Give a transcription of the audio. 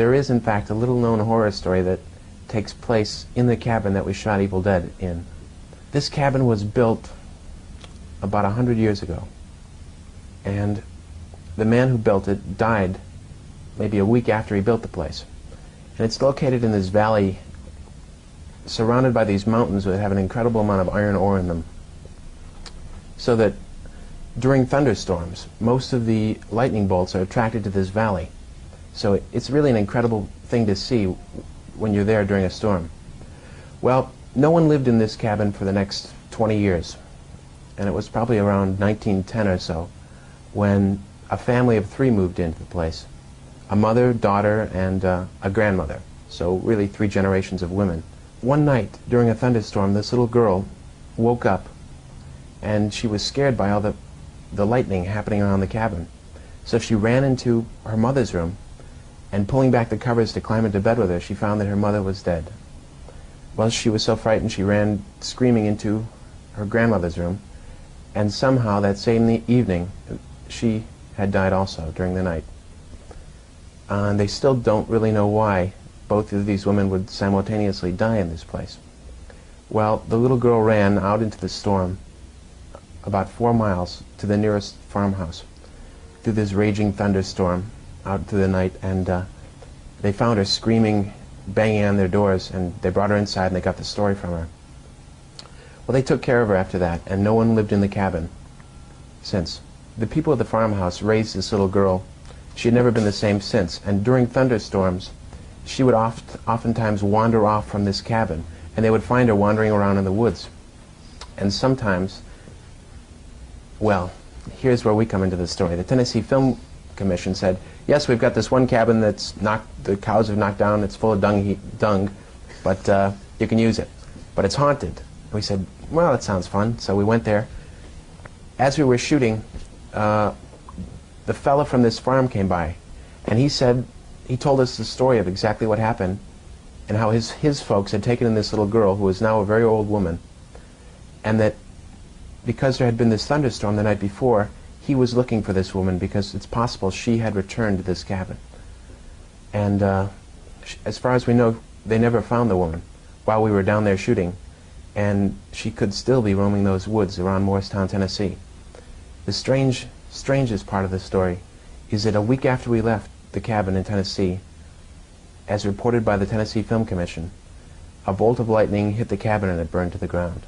There is, in fact, a little-known horror story that takes place in the cabin that we shot Evil Dead in. This cabin was built about 100 years ago, and the man who built it died maybe a week after he built the place. And it's located in this valley surrounded by these mountains that have an incredible amount of iron ore in them, so that during thunderstorms, most of the lightning bolts are attracted to this valley. So it's really an incredible thing to see when you're there during a storm. Well, no one lived in this cabin for the next 20 years, and it was probably around 1910 or so when a family of 3 moved into the place. A mother, daughter, and a grandmother. So really 3 generations of women. One night during a thunderstorm, this little girl woke up and she was scared by all the lightning happening around the cabin. So she ran into her mother's room, and pulling back the covers to climb into bed with her, she found that her mother was dead. Well, she was so frightened she ran screaming into her grandmother's room, and somehow that same evening she had died also during the night. And they still don't really know why both of these women would simultaneously die in this place. Well, the little girl ran out into the storm about 4 miles to the nearest farmhouse through this raging thunderstorm out into the night, and they found her screaming, banging on their doors, and they brought her inside and they got the story from her. Well, they took care of her after that, and no one lived in the cabin since. The people at the farmhouse raised this little girl. She had never been the same since, and during thunderstorms she would oftentimes wander off from this cabin, and they would find her wandering around in the woods. And sometimes, well, here's where we come into the story. The Tennessee Film Commission said, yes, we've got this one cabin that's the cows have knocked down, it's full of dung, but you can use it. But it's haunted. And we said, well, that sounds fun. So we went there. As we were shooting, the fella from this farm came by, and he told us the story of exactly what happened and how his folks had taken in this little girl who was now a very old woman, and that because there had been this thunderstorm the night before, he was looking for this woman because it's possible she had returned to this cabin. And as far as we know, they never found the woman while we were down there shooting, and she could still be roaming those woods around Morristown, Tennessee. The strangest part of the story is that a week after we left the cabin in Tennessee, as reported by the Tennessee Film Commission, a bolt of lightning hit the cabin and it burned to the ground.